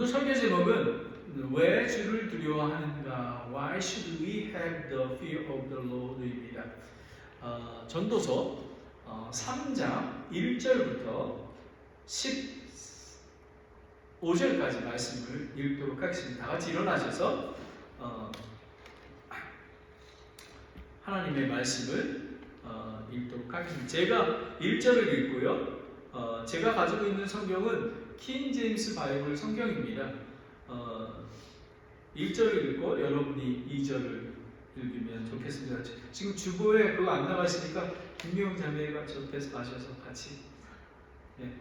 오늘 설교 제목은 왜 주를 두려워하는가? Why should we have the fear of the Lord입니다. 전도서 3장 1절부터 15절까지 말씀을 읽도록 하겠습니다. 다 같이 일어나셔서 하나님의 말씀을 읽도록 하겠습니다. 제가 1절을 읽고요. 제가 가지고 있는 성경은 킹 제임스 바이블 성경입니다. 1절을 읽고 여러분이 2절을 읽으면 좋겠습니다. 지금 주보에 그거 안 나가시니까 김미영 자매가 옆에서 마셔서 같이. 네.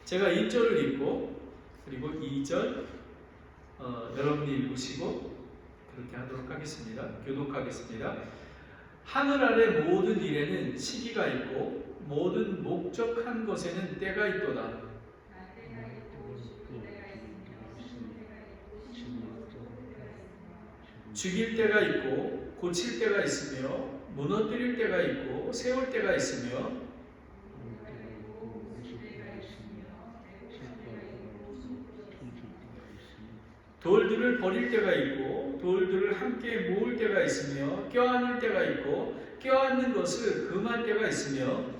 제가 1절을 읽고 그리고 2절 여러분이 읽으시고 그렇게 하도록 하겠습니다. 교독하겠습니다. 하늘 아래 모든 일에는 시기가 있고 모든 목적한 것에는 때가 있도다. 죽일 때가 있고 고칠 때가 있으며 무너뜨릴 때가 있고 세울 때가 있으며 돌들을 버릴 때가 있고 돌들을 함께 모을 때가 있으며 껴안을 때가 있고 껴안는 것을 금할 때가 있으며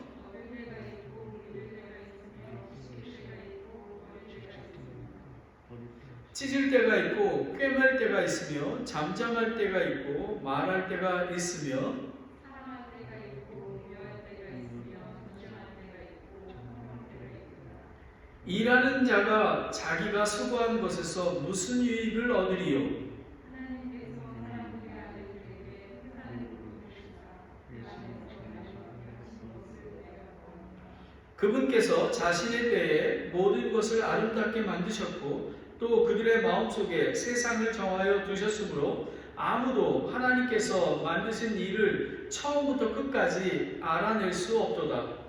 찢을 때가 있고 꿰맬 때가 있으며 잠잠할 때가 있고 말할 때가 있으며 일하는 자가 자기가 수고한 것에서 무슨 유익을 얻으리요? 그분께서 자신의 때에 모든 것을 아름답게 만드셨고 또 그들의 마음속에 세상을 정하여 두셨으므로 아무도 하나님께서 만드신 일을 처음부터 끝까지 알아낼 수 없도다.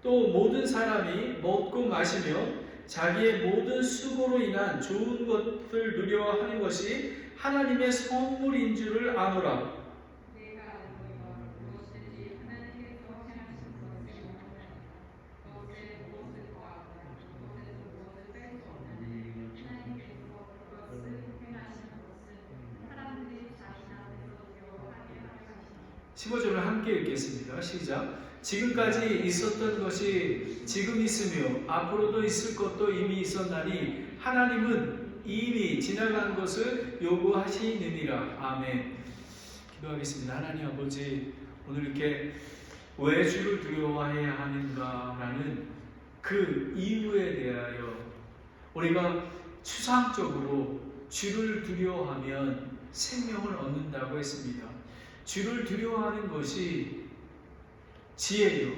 또 모든 사람이 먹고 마시며 자기의 모든 수고로 인한 좋은 것을 누려 하는 것이 하나님의 선물인 줄을 아노라. (15절을) 함께 읽겠습니다. 시작. 지금까지 있었던 것이 지금 있으며 앞으로도 있을 것도 이미 있었나니 하나님은 이미 지나간 것을 요구하시느니라. 아멘. 기도하겠습니다. 하나님 아버지, 오늘 이렇게 왜 주를 두려워해야 하는가라는 그 이유에 대하여 우리가 추상적으로 주를 두려워하면 생명을 얻는다고 했습니다. 주를 두려워하는 것이 지혜요,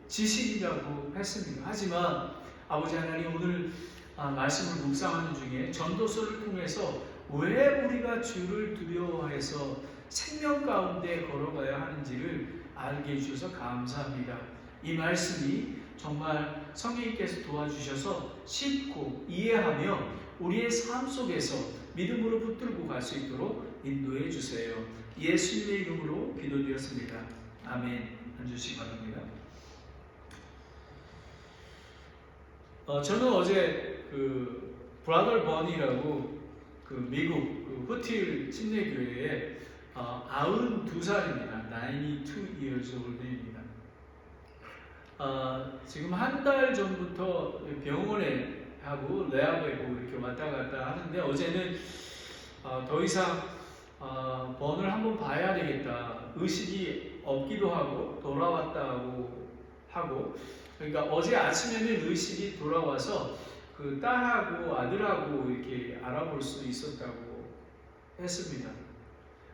지식이라고 했습니다. 하지만 아버지 하나님, 오늘 말씀을 묵상하는 중에 전도서를 통해서 왜 우리가 주를 두려워해서 생명 가운데 걸어가야 하는지를 알게 해주셔서 감사합니다. 이 말씀이 정말 성령님께서 도와주셔서 쉽고 이해하며 우리의 삶 속에서 믿음으로 붙들고 갈 수 있도록 인도해 주세요. 예수님의 이름으로 기도드렸습니다. 아멘. 앉으시기 바랍니다. 저는 어제 브라더 버니라고 미국 후틸 침례교회에 92살입니다. 92 years old입니다. 지금 한 달 전부터 병원에 하고 레아베고 이렇게 왔다 갔다 하는데 어제는 더 이상 번을 한번 봐야 되겠다. 의식이 없기도 하고 돌아왔다고 하고, 그러니까 어제 아침에는 의식이 돌아와서 그 딸하고 아들하고 이렇게 알아볼 수 있었다고 했습니다.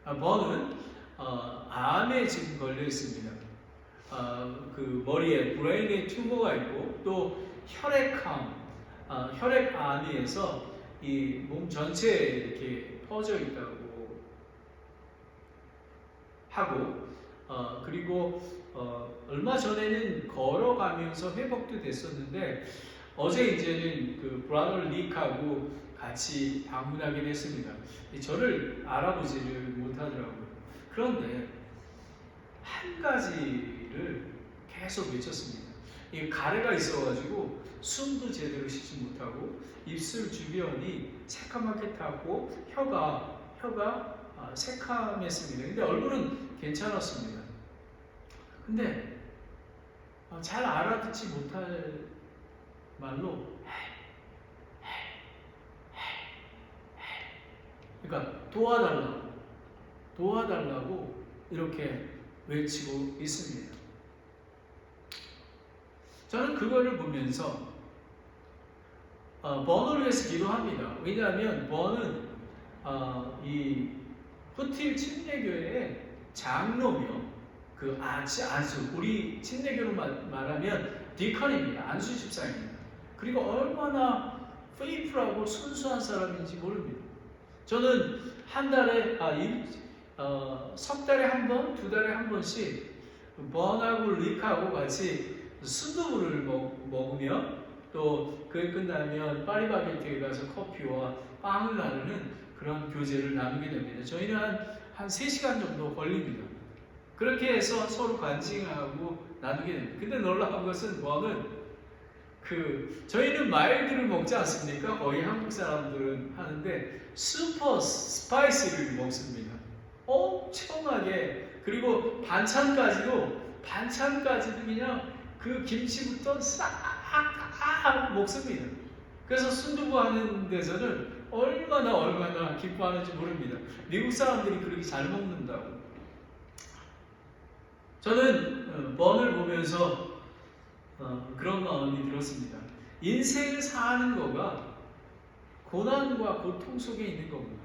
번은 암에 지금 걸려 있습니다. 그 머리에 브레인에 튜머가 있고 또 혈액암에서 이 몸 전체에 이렇게 퍼져 있다고 하고, 그리고 얼마 전에는 걸어가면서 회복도 됐었는데 어제 이제는 그 브라더 릭하고 같이 방문하게 됐습니다. 저를 알아보지를 못하더라고요. 그런데 한 가지를 계속 외쳤습니다. 이 가래가 있어가지고 숨도 제대로 쉬지 못하고 입술 주변이 새카맣게 타고 혀가 새카맸습니다. 근데 얼굴은 괜찮았습니다. 근데 잘 알아듣지 못할 말로 그러니까 도와달라고 이렇게 외치고 있습니다. 저는 그거를 보면서 번을 위해서 기도합니다. 왜냐하면 번은 이 후틸 침례교회의 장로며 그 안수, 우리 침례교로 말하면 디컨입니다. 안수 집사입니다. 그리고 얼마나 페이프하고 순수한 사람인지 모릅니다. 저는 한 달에 석 달에 한 번, 두 달에 한 번씩 번하고 릭하고 같이 순두부를 먹으며 또 그게 끝나면 파리바게트에 가서 커피와 빵을 나누는 그런 교제를 나누게 됩니다. 저희는 한 3시간 정도 걸립니다. 그렇게 해서 서로 간증하고 나누게 됩니다. 근데 놀라운 것은 번은 저희는 마일드를 먹지 않습니까? 거의 한국 사람들은 하는데 슈퍼 스파이시를 먹습니다. 엄청나게. 그리고 반찬까지도 그냥 그 김치부터 싹 먹습니다. 그래서 순두부 하는 데서는 얼마나 기뻐하는지 모릅니다. 미국 사람들이 그렇게 잘 먹는다고. 저는 번을 보면서 그런 마음이 들었습니다. 인생을 사는 거가 고난과 고통 속에 있는 거구나.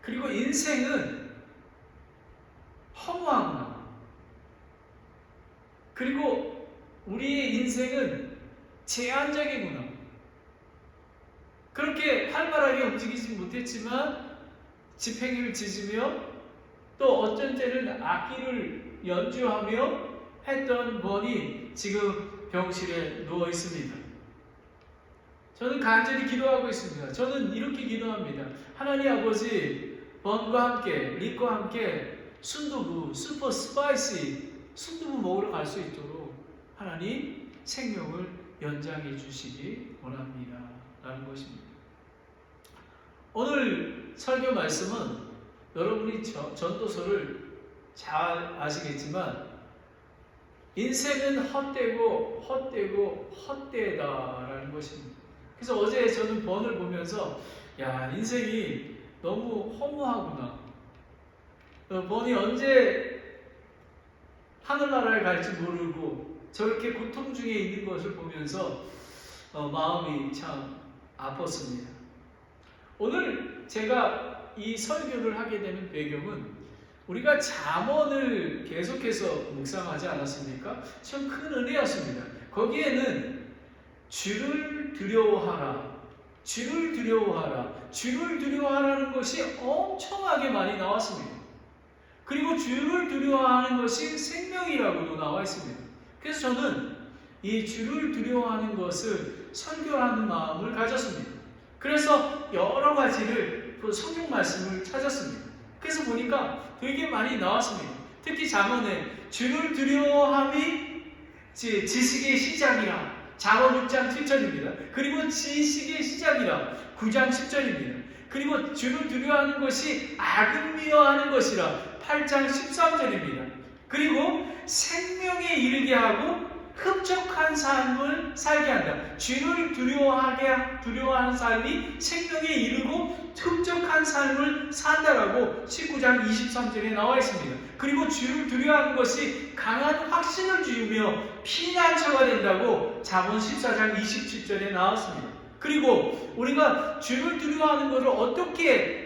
그리고 인생은 허무하구나. 그리고 우리의 인생은 제한적이구나. 그렇게 활발하게 움직이지 못했지만 집행을 지으며 또 어쩐 때는 악기를 연주하며 했던 번이 지금 병실에 누워 있습니다. 저는 간절히 기도하고 있습니다. 저는 이렇게 기도합니다. 하나님 아버지, 번과 함께, 릭과 함께 순두부, 슈퍼 스파이시 순두부 먹으러 갈 수 있도록 하나님 생명을 연장해 주시기 원합니다. 라는 것입니다. 오늘 설교 말씀은 여러분이 전도서를 잘 아시겠지만 인생은 헛되고 헛되다라는 것입니다. 그래서 어제 저는 번을 보면서 인생이 너무 허무하구나. 번이 언제 하늘나라에 갈지 모르고 저렇게 고통 중에 있는 것을 보면서 마음이 참 아팠습니다. 오늘 제가 이 설교를 하게 되는 배경은 우리가 잠언을 계속해서 묵상하지 않았습니까? 참 큰 은혜였습니다. 거기에는 주를 두려워하라. 주를 두려워하라는 것이 엄청나게 많이 나왔습니다. 그리고 주를 두려워하는 것이 생명이라고도 나와 있습니다. 그래서 저는 이 주를 두려워하는 것을 설교하는 마음을 가졌습니다. 그래서 여러 가지를 성경 말씀을 찾았습니다. 그래서 보니까 되게 많이 나왔습니다. 특히 잠언에 주를 두려워함이 지식의 시작이라 잠언 6장 7절입니다. 그리고 지식의 시작이라 9장 10절입니다. 그리고 주를 두려워하는 것이 악을 미워하는 것이라 8장 13절입니다. 그리고 생명에 이르게 하고 흡족한 삶을 살게 한다. 주를 두려워하는 삶이 생명에 이르고 흡족한 삶을 산다라고 19장 23절에 나와 있습니다. 그리고 주를 두려워하는 것이 강한 확신을 주며 피난처가 된다고 잠언 14장 27절에 나왔습니다. 그리고 우리가 주를 두려워하는 것을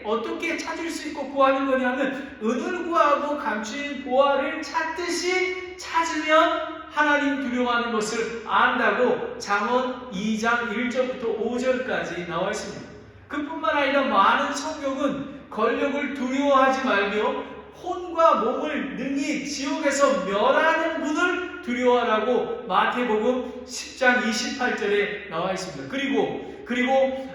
어떻게 찾을 수 있고 구하는 거냐면 은을 구하고 감추인 보화를 찾듯이 찾으면 하나님 두려워하는 것을 안다고 잠언 2장 1절부터 5절까지 나와 있습니다. 그뿐만 아니라 많은 성경은 권력을 두려워하지 말며 혼과 몸을 능히 지옥에서 멸하는 분을 두려워하라고 마태복음 10장 28절에 나와 있습니다. 그리고 그리고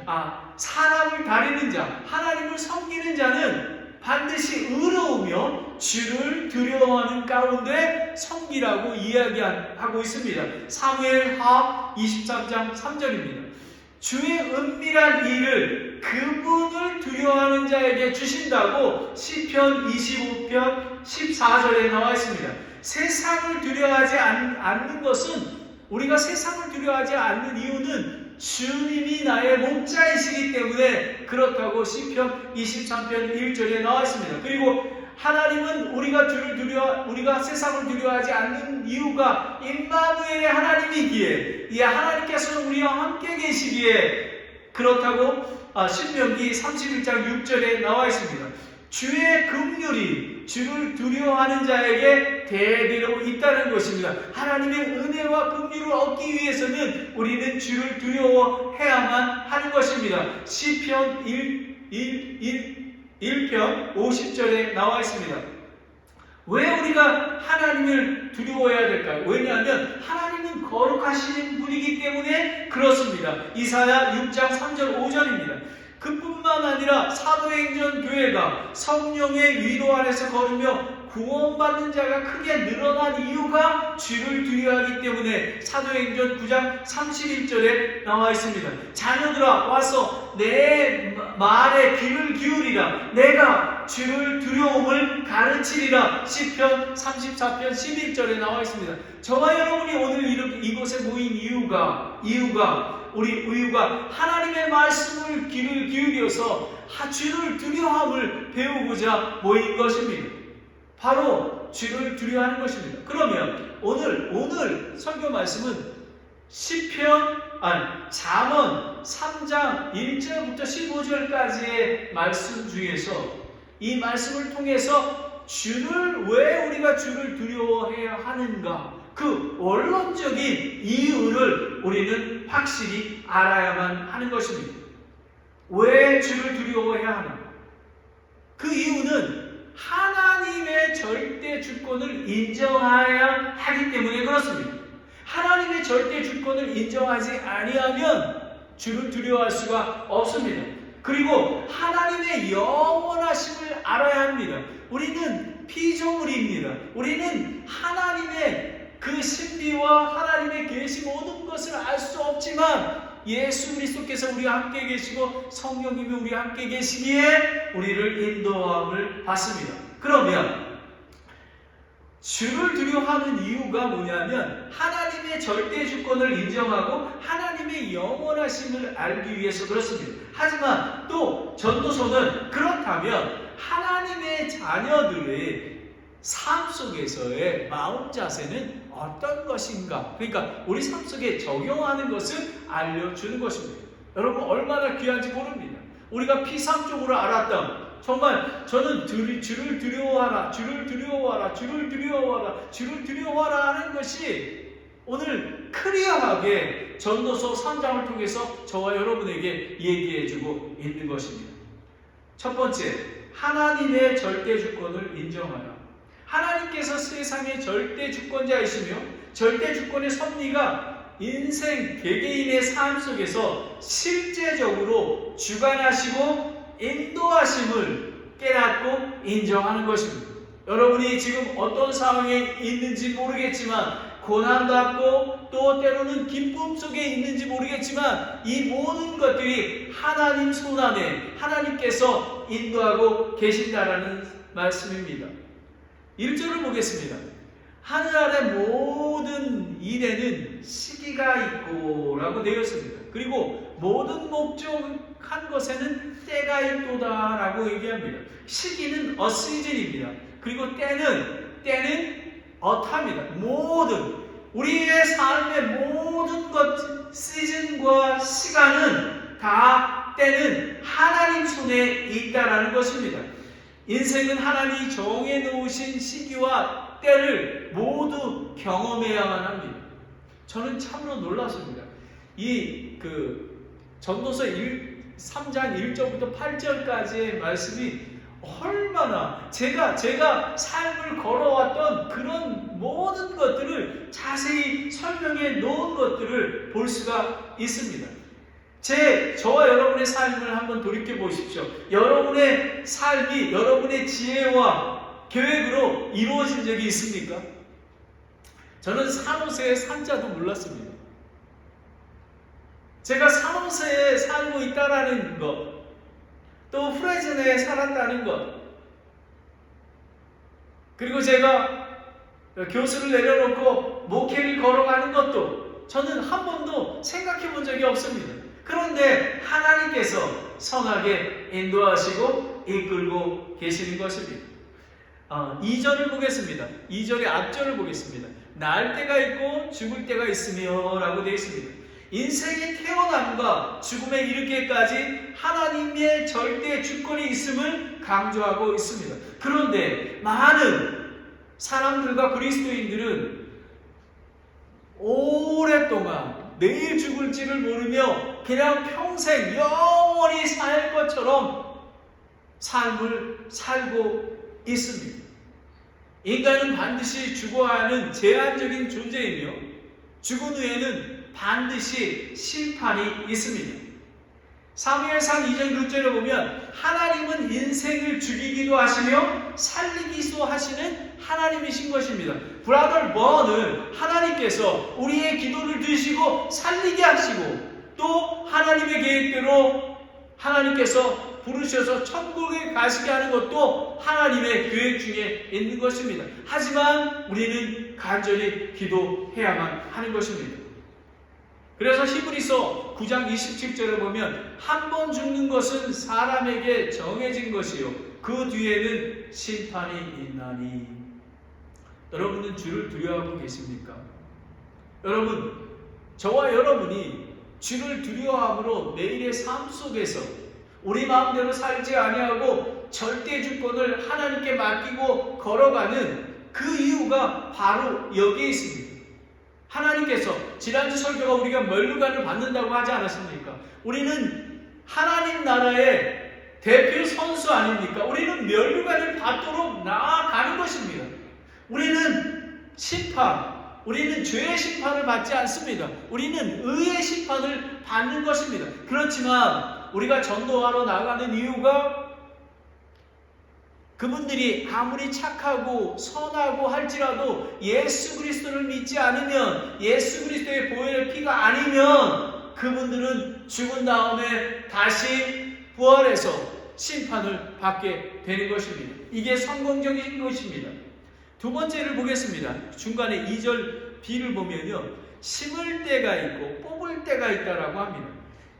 사람을 다리는 자, 하나님을 섬기는 자는 반드시 의로우며 주를 두려워하는 가운데 섬기라고 이야기하고 있습니다. 사무엘하 23장 3절입니다. 주의 은밀한 일을 그분을 두려워하는 자에게 주신다고 시편 25편 14절에 나와 있습니다. 세상을 두려워하지 않는 것은, 우리가 세상을 두려워하지 않는 이유는 주님이 나의 목자이시기 때문에 그렇다고 시편 23편 1절에 나와 있습니다. 그리고 하나님은 우리가 세상을 두려워하지 않는 이유가 임마누엘의 하나님이기에, 이 하나님께서는 우리와 함께 계시기에 그렇다고 신명기 31장 6절에 나와 있습니다. 주의 긍휼이 주를 두려워하는 자에게 대대로 있다는 것입니다. 하나님의 은혜와 긍휼을 얻기 위해서는 우리는 주를 두려워해야만 하는 것입니다. 시편 1편 50절에 나와 있습니다. 왜 우리가 하나님을 두려워해야 될까요? 왜냐하면 하나님은 거룩하신 분이기 때문에 그렇습니다. 이사야 6장 3절 5절입니다. 그뿐만 아니라 사도행전 교회가 성령의 위로 아래서 걸으며 구원받는 자가 크게 늘어난 이유가 주를 두려워하기 때문에 사도행전 9장 31절에 나와 있습니다. 자녀들아 와서 내 말에 귀를 기울이라, 내가 주를 두려움을 가르치리라. 시편 34편 11절에 나와 있습니다. 저와 여러분이 오늘 이곳에 모인 이유가 하나님의 말씀을 귀를 기울여서 주를 두려움을 배우고자 모인 것입니다. 바로 주를 두려워하는 것입니다. 그러면 오늘 설교 말씀은 잠언 3장 1절부터 15절까지의 말씀 중에서 이 말씀을 통해서 왜 우리가 주를 두려워해야 하는가, 그 원론적인 이유를 우리는 확실히 알아야만 하는 것입니다. 왜 주를 두려워해야 하나? 그 이유는 하나님의 절대 주권을 인정해야 하기 때문에 그렇습니다. 하나님의 절대 주권을 인정하지 아니하면 주를 두려워할 수가 없습니다. 그리고 하나님의 영원하심을 알아야 합니다. 우리는 피조물입니다. 우리는 하나님의 그 신비와 하나님의 계시 모든 것을 알 수 없지만 예수 그리스도께서 우리와 함께 계시고 성령님이 우리와 함께 계시기에 우리를 인도함을 받습니다. 그러면 주를 두려워하는 이유가 뭐냐면 하나님의 절대 주권을 인정하고 하나님의 영원하심을 알기 위해서 그렇습니다. 하지만 또 전도서는 그렇다면 하나님의 자녀들의 삶 속에서의 마음 자세는 어떤 것인가? 그러니까 우리 삶 속에 적용하는 것을 알려주는 것입니다. 여러분 얼마나 귀한지 모릅니다. 우리가 피상적으로 알았던, 정말 저는 주를 두려워하라, 주를 두려워하라, 주를 두려워하라, 주를 두려워하라 하는 것이 오늘 클리어하게 전도서 3장을 통해서 저와 여러분에게 얘기해주고 있는 것입니다. 첫 번째, 하나님의 절대 주권을 인정하라. 하나님께서 세상의 절대 주권자이시며 절대 주권의 섭리가 인생 개개인의 삶 속에서 실제적으로 주관하시고 인도하심을 깨닫고 인정하는 것입니다. 여러분이 지금 어떤 상황에 있는지 모르겠지만, 고난받고 또 때로는 기쁨 속에 있는지 모르겠지만 이 모든 것들이 하나님 손 안에 하나님께서 인도하고 계신다라는 말씀입니다. 1절을 보겠습니다. 하늘 아래 모든 일에는 시기가 있고 라고 되어 있습니다. 그리고 모든 목적한 것에는 때가 있도다 라고 얘기합니다. 시기는 a season입니다. 그리고 때는 a time입니다. 모든 우리의 삶의 모든 것, 시즌과 시간은 다 때는 하나님 손에 있다라는 것입니다. 인생은 하나님이 정해 놓으신 시기와 때를 모두 경험해야만 합니다. 저는 참으로 놀랐습니다. 전도서 3장 1절부터 8절까지의 말씀이 얼마나 제가 삶을 걸어왔던 그런 모든 것들을 자세히 설명해 놓은 것들을 볼 수가 있습니다. 저와 여러분의 삶을 한번 돌이켜 보십시오. 여러분의 삶이 여러분의 지혜와 계획으로 이루어진 적이 있습니까? 저는 산호세의 산자도 몰랐습니다. 제가 산호세에 살고 있다라는 것, 또 프레즈네에 살았다는 것, 그리고 제가 교수를 내려놓고 목회를 걸어가는 것도 저는 한 번도 생각해 본 적이 없습니다. 그런데 하나님께서 선하게 인도하시고 이끌고 계시는 것입니다. 2절을 보겠습니다. 2절의 앞절을 보겠습니다. 날 때가 있고 죽을 때가 있으며 라고 되어 있습니다. 인생의 태어남과 죽음에 이르기까지 하나님의 절대 주권이 있음을 강조하고 있습니다. 그런데 많은 사람들과 그리스도인들은 오랫동안 내일 죽을지를 모르며 그냥 평생 영원히 살 것처럼 삶을 살고 있습니다. 인간은 반드시 죽어야 하는 제한적인 존재이며 죽은 후에는 반드시 심판이 있습니다. 사무엘상 2장 6절을 보면 하나님은 인생을 죽이기도 하시며 살리기도 하시는 하나님이신 것입니다. 브라더 번은 하나님께서 우리의 기도를 들으시고 살리게 하시고 또 하나님의 계획대로 하나님께서 부르셔서 천국에 가시게 하는 것도 하나님의 계획 중에 있는 것입니다. 하지만 우리는 간절히 기도해야만 하는 것입니다. 그래서 히브리서 9장 27절을 보면 한 번 죽는 것은 사람에게 정해진 것이요 그 뒤에는 심판이 있나니. 여러분은 주를 두려워하고 계십니까? 여러분, 저와 여러분이 주를 두려워함으로 매일의 삶 속에서 우리 마음대로 살지 아니하고 절대 주권을 하나님께 맡기고 걸어가는 그 이유가 바로 여기에 있습니다. 하나님께서 지난주 설교가 우리가 멸류관을 받는다고 하지 않았습니까? 우리는 하나님 나라의 대표 선수 아닙니까? 우리는 멸류관을 받도록 나아가는 것입니다. 우리는 우리는 죄의 심판을 받지 않습니다. 우리는 의의 심판을 받는 것입니다. 그렇지만 우리가 전도하러 나가는 이유가 그분들이 아무리 착하고 선하고 할지라도 예수 그리스도를 믿지 않으면, 예수 그리스도의 보혈의 피가 아니면 그분들은 죽은 다음에 다시 부활해서 심판을 받게 되는 것입니다. 이게 성경적인 것입니다. 두 번째를 보겠습니다. 중간에 2절 B를 보면요, 심을 때가 있고 뽑을 때가 있다라고 합니다.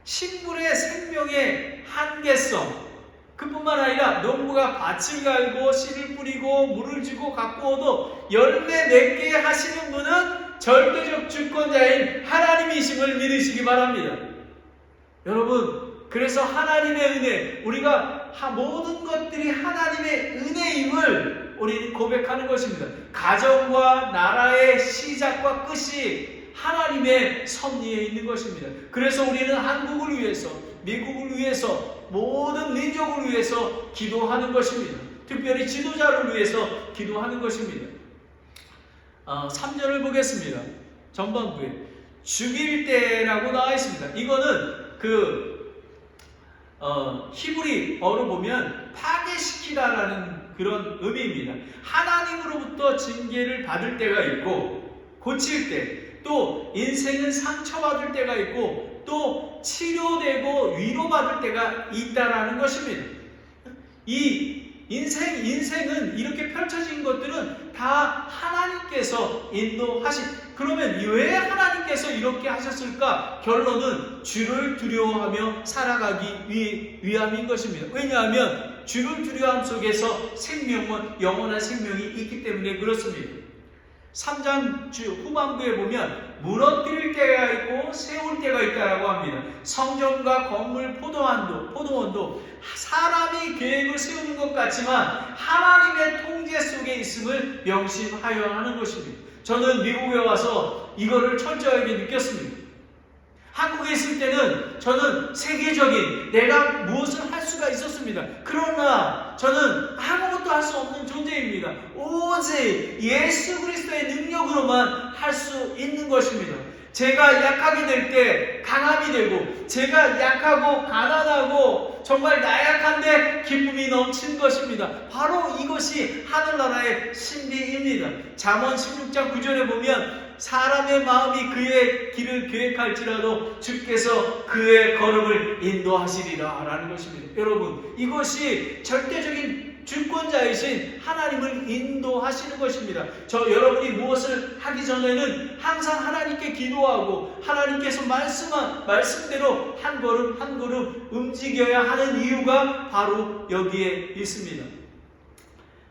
식물의 생명의 한계성, 그뿐만 아니라 농부가 밭을 갈고 씨를 뿌리고 물을 주고 가꾸어도 열매 맺게 하시는 분은 절대적 주권자인 하나님이심을 믿으시기 바랍니다. 여러분, 그래서 하나님의 은혜, 우리가 모든 것들이 하나님의 은혜임을 우리는 고백하는 것입니다. 가정과 나라의 시작과 끝이 하나님의 섭리에 있는 것입니다. 그래서 우리는 한국을 위해서, 미국을 위해서, 모든 민족을 위해서 기도하는 것입니다. 특별히 지도자를 위해서 기도하는 것입니다. 3절을 보겠습니다. 전반부에 죽일 때라고 나와 있습니다. 이거는 히브리어로 보면 파괴시키다라는 그런 의미입니다. 하나님으로부터 징계를 받을 때가 있고 고칠 때, 또 인생은 상처받을 때가 있고 또 치료되고 위로받을 때가 있다라는 것입니다. 이 인생은 이렇게 펼쳐진 것들은 다 하나님께서 인도하신, 그러면 왜 하나님께서 이렇게 하셨을까? 결론은 주를 두려워하며 살아가기 위함인 것입니다. 왜냐하면 주를 두려워함 속에서 생명은, 영원한 생명이 있기 때문에 그렇습니다. 3장 후반부에 보면 무너뜨릴 때가 있고 세울 때가 있다라고 합니다. 성전과 건물, 포도원도 사람이 계획을 세우는 것 같지만 하나님의 통제 속에 있음을 명심하여 하는 것입니다. 저는 미국에 와서 이거를 철저하게 느꼈습니다. 한국에 있을 때는 저는 세계적인 내가 무엇을 할 수가 있었습니다. 그러나 저는 아무것도 할 수 없는 존재입니다. 오직 예수 그리스도의 능력으로만 할 수 있는 것입니다. 제가 약하게 될 때 강함이 되고, 제가 약하고 가난하고 정말 나약한데 기쁨이 넘치는 것입니다. 바로 이것이 하늘나라의 신비입니다. 잠언 16장 9절에 보면 사람의 마음이 그의 길을 계획할지라도 주께서 그의 걸음을 인도하시리라 라는 것입니다. 여러분, 이것이 절대적인 주권자이신 하나님을 인도하시는 것입니다. 여러분이 무엇을 하기 전에는 항상 하나님께 기도하고 하나님께서 말씀한 말씀대로 한 걸음 한 걸음 움직여야 하는 이유가 바로 여기에 있습니다.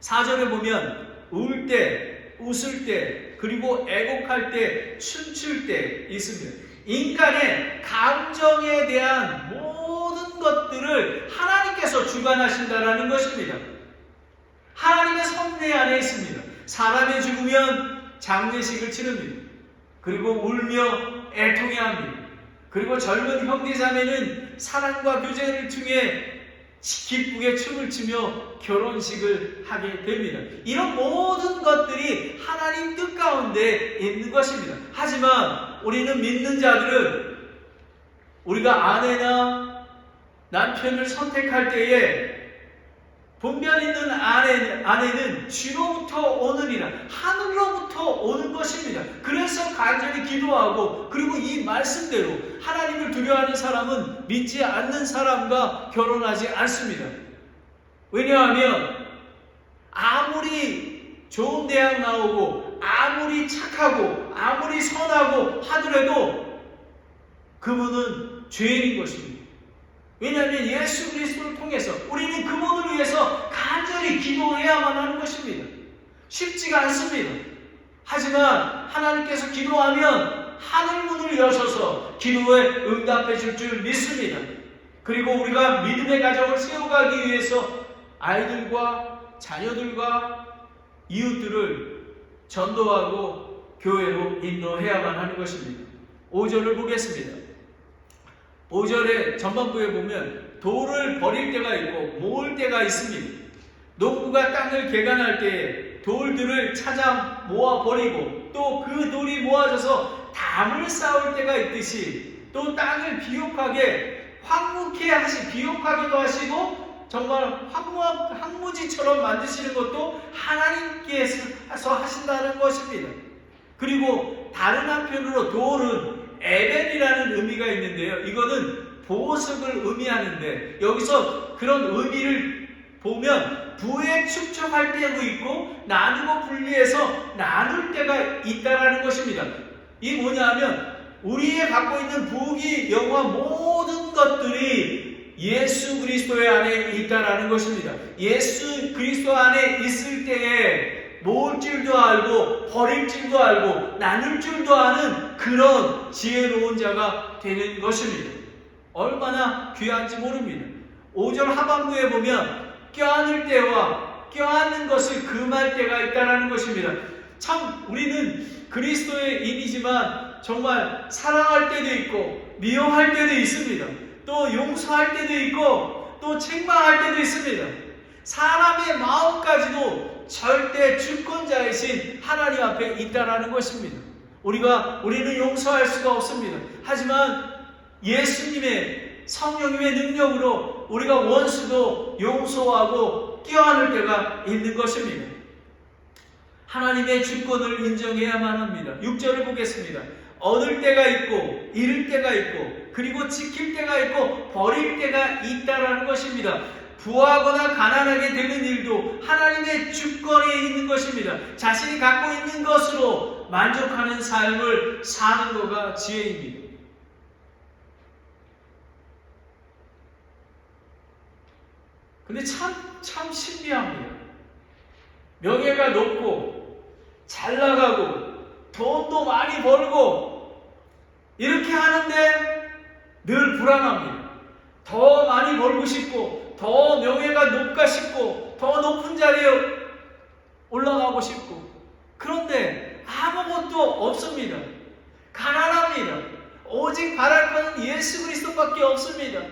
4절에 보면 울 때, 웃을 때, 그리고 애곡할 때, 춤출 때 있습니다. 인간의 감정에 대한 모든 것들을 하나님께서 주관하신다라는 것입니다. 하나님의 섭리 안에 있습니다. 사람이 죽으면 장례식을 치릅니다. 그리고 울며 애통해 합니다. 그리고 젊은 형제자매는 사랑과 교제를 통해 기쁘게 춤을 추며 결혼식을 하게 됩니다. 이런 모든 것들이 하나님 뜻 가운데 있는 것입니다. 하지만 우리는 믿는 자들은 우리가 아내나 남편을 선택할 때에 분별 있는 아내는 주로부터 오느니라, 하늘로부터 오는 것입니다. 그래서 간절히 기도하고, 그리고 이 말씀대로 하나님을 두려워하는 사람은 믿지 않는 사람과 결혼하지 않습니다. 왜냐하면 아무리 좋은 대학 나오고 아무리 착하고 아무리 선하고 하더라도 그분은 죄인인 것입니다. 왜냐하면 예수 그리스도를 통해서 우리는 그분을 위해서 간절히 기도해야만 하는 것입니다. 쉽지가 않습니다. 하지만 하나님께서 기도하면 하늘문을 여셔서 기도에 응답해 줄 줄 믿습니다. 그리고 우리가 믿음의 가정을 세워가기 위해서 아이들과 자녀들과 이웃들을 전도하고 교회로 인도해야만 하는 것입니다. 5절을 보겠습니다. 5절의 전반부에 보면 돌을 버릴 때가 있고 모을 때가 있습니다. 농부가 땅을 개간할 때에 돌들을 찾아 모아 버리고 또 그 돌이 모아져서 담을 쌓을 때가 있듯이 또 땅을 비옥하게 비옥하기도 하시고 정말 황무지처럼 만드시는 것도 하나님께서 하신다는 것입니다. 그리고 다른 한편으로 돌은 에벤이라는 의미가 있는데요. 이거는 보석을 의미하는데 여기서 그런 의미를 보면 부에 축적할 때도 있고 나누고 분리해서 나눌 때가 있다라는 것입니다. 이 뭐냐면 우리의 갖고 있는 부귀 영화 모든 것들이 예수 그리스도의 안에 있다라는 것입니다. 예수 그리스도 안에 있을 때에 모을 줄도 알고 버릴 줄도 알고 나눌 줄도 아는 그런 지혜로운 자가 되는 것입니다. 얼마나 귀한지 모릅니다. 5절 하반부에 보면 껴안을 때와 껴안는 것을 금할 때가 있다는 것입니다. 참 우리는 그리스도의 인이지만 정말 사랑할 때도 있고 미워할 때도 있습니다. 또 용서할 때도 있고 또 책망할 때도 있습니다. 사람의 마음까지도 절대 주권자이신 하나님 앞에 있다라는 것입니다. 우리는 용서할 수가 없습니다. 하지만 예수님의 성령님의 능력으로 우리가 원수도 용서하고 껴안을 때가 있는 것입니다. 하나님의 주권을 인정해야만 합니다. 6절을 보겠습니다. 얻을 때가 있고 잃을 때가 있고 그리고 지킬 때가 있고 버릴 때가 있다라는 것입니다. 부하거나 가난하게 되는 일도 하나님의 주권에 있는 것입니다. 자신이 갖고 있는 것으로 만족하는 삶을 사는 것가 지혜입니다. 근데 참 신비합니다. 명예가 높고 잘 나가고 돈도 많이 벌고 이렇게 하는데 늘 불안합니다. 더 많이 벌고 싶고 더 명예가 높고 싶고 더 높은 자리에 올라가고 싶고 그런데 아무것도 없습니다. 가난합니다. 오직 바랄 것은 예수 그리스도밖에 없습니다.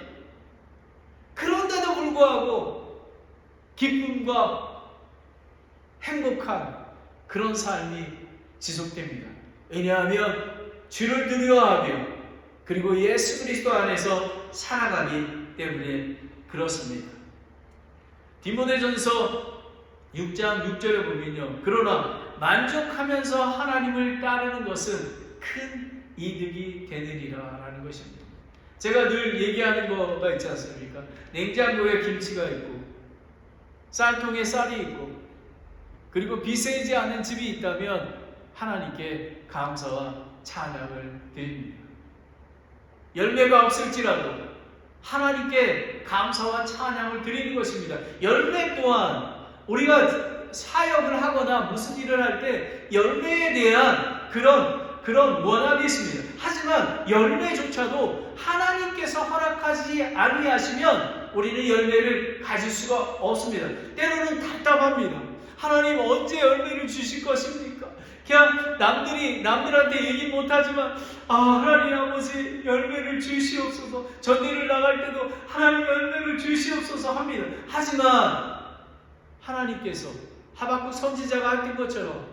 그런데도 불구하고 기쁨과 행복한 그런 삶이 지속됩니다. 왜냐하면 주를 두려워하며 그리고 예수 그리스도 안에서 살아가기 때문에 그렇습니다. 디모데전서 6장 6절에 보면요. 그러나 만족하면서 하나님을 따르는 것은 큰 이득이 되느니라 라는 것입니다. 제가 늘 얘기하는 거가 있지 않습니까? 냉장고에 김치가 있고 쌀통에 쌀이 있고 그리고 비 세지 않은 집이 있다면 하나님께 감사와 찬양을 드립니다. 열매가 없을지라도 하나님께 감사와 찬양을 드리는 것입니다. 열매 또한 우리가 사역을 하거나 무슨 일을 할 때 열매에 대한 그런 원함이 있습니다. 하지만 열매조차도 하나님께서 허락하지 아니하시면 우리는 열매를 가질 수가 없습니다. 때로는 답답합니다. 하나님 언제 열매를 주실 것입니까? 그냥 남들한테 얘기 못하지만 하나님 아버지 열매를 주시옵소서, 전일을 나갈 때도 하나님 열매를 주시옵소서 합니다. 하지만 하나님께서 하박국 선지자가 했던 것처럼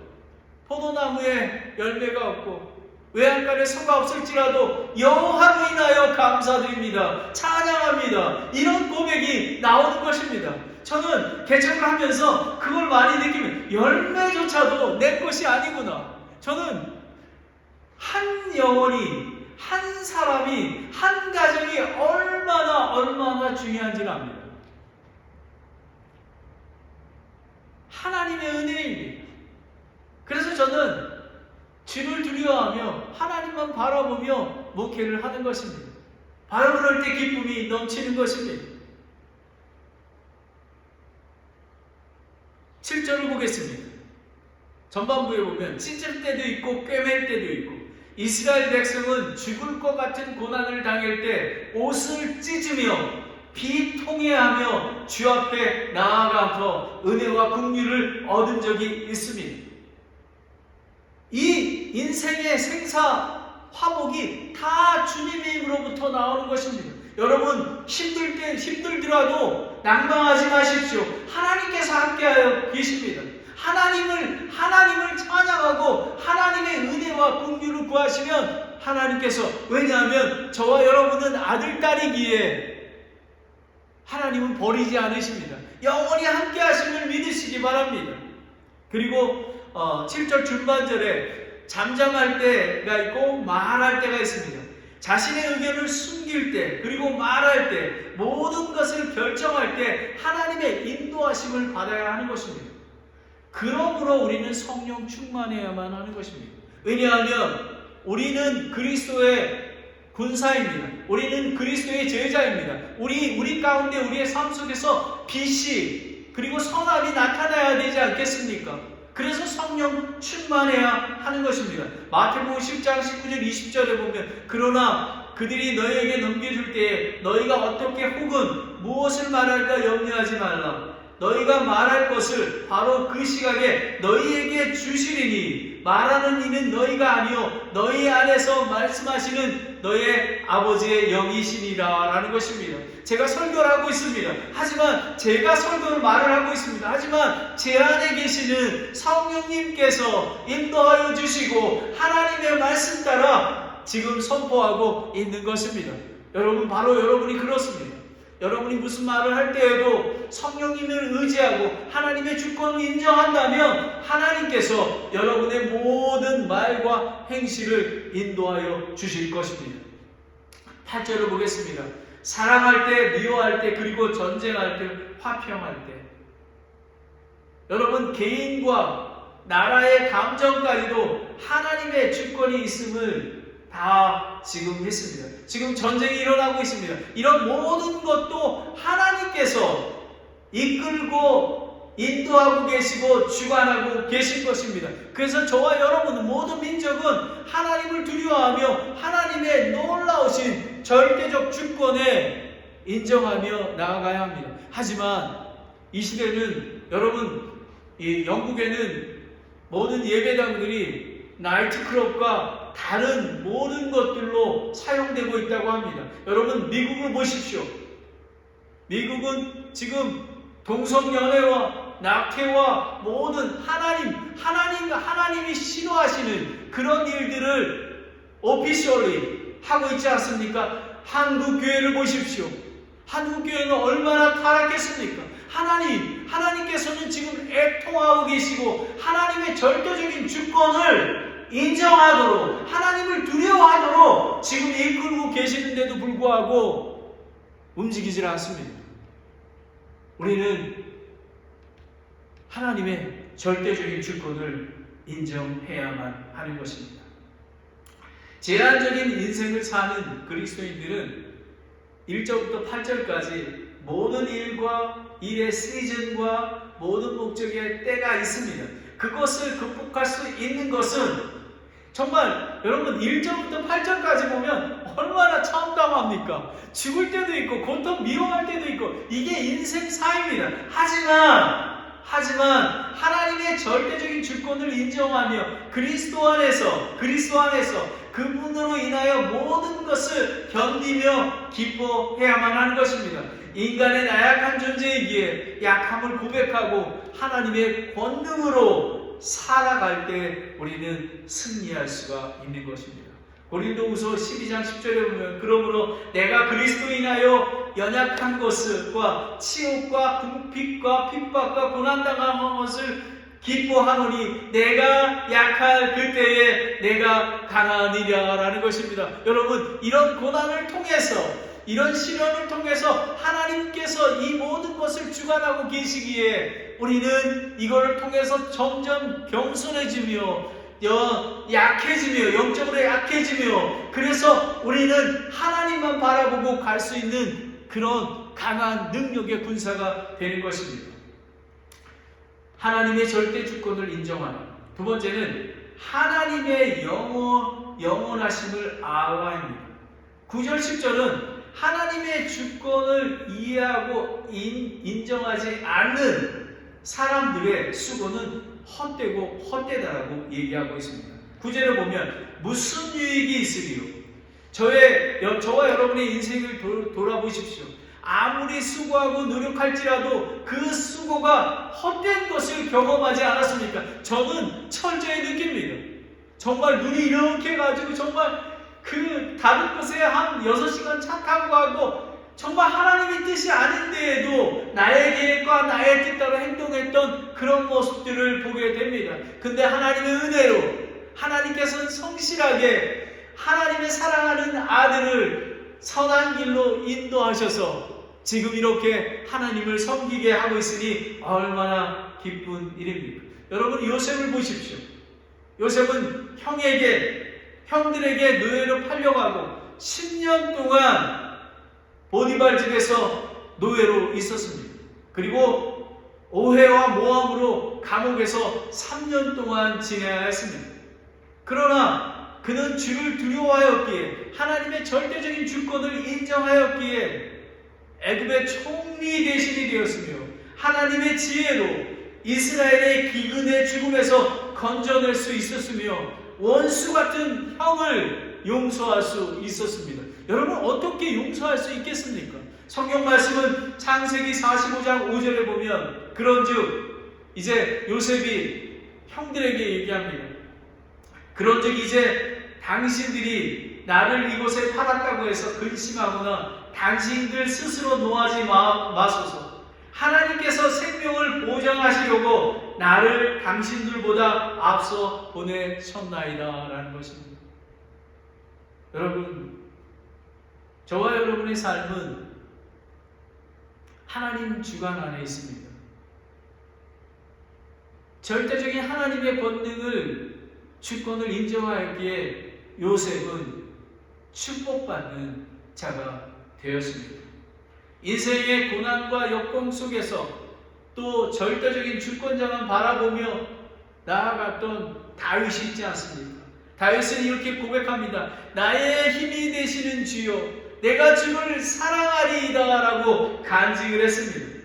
포도나무에 열매가 없고 외양간에 소가 없을지라도 여호와로 인하여 감사드립니다, 찬양합니다, 이런 고백이 나오는 것입니다. 저는 개척을 하면서 그걸 많이 느끼면 열매조차도 내 것이 아니구나. 저는 한 영혼이, 한 사람이, 한 가정이 얼마나 중요한지를 압니다. 하나님의 은혜입니다. 그래서 저는 주를 두려워하며 하나님만 바라보며 목회를 하는 것입니다. 바로 그럴 때 기쁨이 넘치는 것입니다. 7절을 보겠습니다. 전반부에 보면 찢을 때도 있고 꿰맬 때도 있고 이스라엘 백성은 죽을 것 같은 고난을 당할 때 옷을 찢으며 비통해하며 주 앞에 나아가서 은혜와 긍휼을 얻은 적이 있습니다. 이 인생의 생사 화복이 다 주님의 힘으로부터 나오는 것입니다. 여러분 힘들더라도 낭망하지 마십시오. 하나님께서 함께하여 계십니다. 하나님을 찬양하고 하나님의 은혜와 긍휼을 구하시면 하나님께서, 왜냐하면 저와 여러분은 아들 딸이기에 하나님은 버리지 않으십니다. 영원히 함께하심을 믿으시기 바랍니다. 그리고 7절 중반절에 잠잠할 때가 있고 말할 때가 있습니다. 자신의 의견을 숨길 때, 그리고 말할 때, 모든 것을 결정할 때 하나님의 인도하심을 받아야 하는 것입니다. 그러므로 우리는 성령 충만해야만 하는 것입니다. 왜냐하면 우리는 그리스도의 군사입니다. 우리는 그리스도의 제자입니다. 우리 가운데 우리의 삶 속에서 빛이 그리고 선함이 나타나야 되지 않겠습니까? 그래서 성령 충만해야 하는 것입니다. 마태복음 10장 19절 20절에 보면 그러나 그들이 너희에게 넘겨줄 때에 너희가 어떻게 혹은 무엇을 말할까 염려하지 말라. 너희가 말할 것을 바로 그 시각에 너희에게 주시리니 말하는 이는 너희가 아니요 너희 안에서 말씀하시는 너희 아버지의 영이시니라 라는 것입니다. 제가 설교를 하고 있습니다. 하지만 제가 설교를 말을 하고 있습니다. 하지만 제 안에 계시는 성령님께서 인도하여 주시고 하나님의 말씀 따라 지금 선포하고 있는 것입니다. 여러분, 바로 여러분이 그렇습니다. 여러분이 무슨 말을 할 때에도 성령님을 의지하고 하나님의 주권을 인정한다면 하나님께서 여러분의 모든 말과 행실을 인도하여 주실 것입니다. 8절을 보겠습니다. 사랑할 때, 미워할 때, 그리고 전쟁할 때, 화평할 때. 여러분, 개인과 나라의 감정까지도 하나님의 주권이 있음을 다 지금 했습니다. 지금 전쟁이 일어나고 있습니다. 이런 모든 것도 하나님께서 이끌고 인도하고 계시고 주관하고 계신 것입니다. 그래서 저와 여러분 모든 민족은 하나님을 두려워하며 하나님의 놀라우신 절대적 주권에 인정하며 나아가야 합니다. 하지만 이 시대는 여러분, 이 영국에는 모든 예배당들이 나이트클럽과 다른 모든 것들로 사용되고 있다고 합니다. 여러분, 미국을 보십시오. 미국은 지금 동성연애와 낙태와 모든 하나님이 싫어하시는 그런 일들을 오피셜리 하고 있지 않습니까? 한국 교회를 보십시오. 한국 교회는 얼마나 타락했습니까? 하나님께서는 지금 애통하고 계시고 하나님의 절대적인 주권을 인정하도록 하나님을 두려워하도록 지금 이끌고 계시는데도 불구하고 움직이질 않습니다. 우리는 하나님의 절대적인 주권을 인정해야만 하는 것입니다. 제한적인 인생을 사는 그리스도인들은 1절부터 8절까지 모든 일의 시즌과 모든 목적의 때가 있습니다. 그것을 극복할 수 있는 것은 정말 여러분 1절부터 8절까지 보면 얼마나 참담합니까? 죽을 때도 있고 고통 미워할 때도 있고 이게 인생사입니다. 하지만 하나님의 절대적인 주권을 인정하며 그리스도 안에서 그분으로 인하여 모든 것을 견디며 기뻐해야만 하는 것입니다. 인간의 나약한 존재이기에 약함을 고백하고 하나님의 권능으로 살아갈 때 우리는 승리할 수가 있는 것입니다. 고린도후서 12장 10절에 보면 그러므로 내가 그리스도로 인하여 연약한 것과 치욕과 궁핍과 핍박과 고난당한 것을 기뻐하노니 내가 약할 그때에 내가 강하니라라는 것입니다. 여러분, 이런 고난을 통해서 이런 시련을 통해서 하나님께서 이 모든 것을 주관하고 계시기에 우리는 이걸 통해서 점점 겸손해지며 영적으로 약해지며 그래서 우리는 하나님만 바라보고 갈 수 있는 그런 강한 능력의 군사가 되는 것입니다. 하나님의 절대 주권을 인정하는 두 번째는 하나님의 영원하심을 아워합니다. 9절 10절은 하나님의 주권을 이해하고 인정하지 않는 사람들의 수고는 헛되고 헛되다라고 얘기하고 있습니다. 9절을 보면 무슨 유익이 있으리요? 저와 여러분의 인생을 돌아보십시오. 아무리 수고하고 노력할지라도 그 수고가 헛된 것을 경험하지 않았습니까? 저는 철저히 느낍니다. 정말 눈이 이렇게 가지고 정말 그 다른 곳에 한 6시간 차 타고 가고 정말 하나님의 뜻이 아닌데에도 나의 계획과 나의 뜻대로 행동했던 그런 모습들을 보게 됩니다. 근데 하나님의 은혜로 하나님께서는 성실하게 하나님의 사랑하는 아들을 선한 길로 인도하셔서 지금 이렇게 하나님을 섬기게 하고 있으니 얼마나 기쁜 일입니까? 여러분, 요셉을 보십시오. 요셉은 형들에게 노예로 팔려가고 10년 동안 보디발 집에서 노예로 있었습니다. 그리고 오해와 모함으로 감옥에서 3년 동안 지내야 했습니다. 그러나 그는 주를 두려워하였기에 하나님의 절대적인 주권을 인정하였기에 애굽의 총리 대신이 되었으며 하나님의 지혜로 이스라엘의 기근의 죽음에서 건져낼 수 있었으며 원수 같은 형을 용서할 수 있었습니다. 여러분, 어떻게 용서할 수 있겠습니까? 성경 말씀은 창세기 45장 5절에 보면 그런즉 이제 요셉이 형들에게 얘기합니다. 그런즉 이제 당신들이 나를 이곳에 팔았다고 해서 근심하거나 당신들 스스로 노하지 마소서. 하나님께서 생명을 보장하시려고 나를 당신들보다 앞서 보내셨나이다 라는 것입니다. 여러분, 저와 여러분의 삶은 하나님 주관 안에 있습니다. 절대적인 하나님의 주권을 인정하였기에 요셉은 축복받는 자가 되었습니다. 인생의 고난과 역경 속에서 또 절대적인 주권자만 바라보며 나아갔던 다윗이 있지 않습니까? 다윗은 이렇게 고백합니다. 나의 힘이 되시는 주여, 내가 주를 사랑하리이다 라고 간증을 했습니다.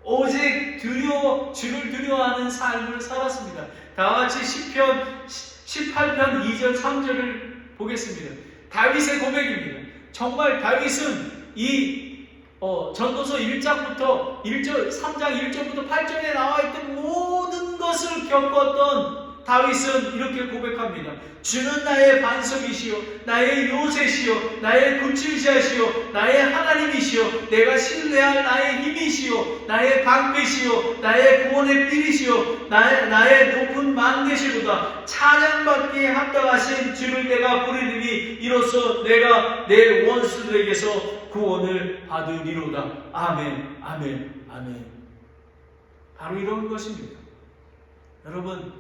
오직 주를 두려워하는 삶을 살았습니다. 다같이 시편 18편 2절 3절을 보겠습니다. 다윗의 고백입니다. 정말 다윗은 전도서 1장부터 3장 1절부터 8절에 나와 있던 모든 것을 겪었던 다윗은 이렇게 고백합니다. 주는 나의 반석이시요 나의 요새시요 나의 구칠자시요 나의 하나님이시요 내가 신뢰할 나의 힘이시요 나의 방패시요 나의 구원의 필이시요 나의 높은 망대시로다. 찬양받기에 합당하신 주를 내가 부르리니 이로써 내가 내 원수들에게서 구원을 받으리로다. 아멘, 아멘, 아멘. 바로 이런 것입니다. 여러분,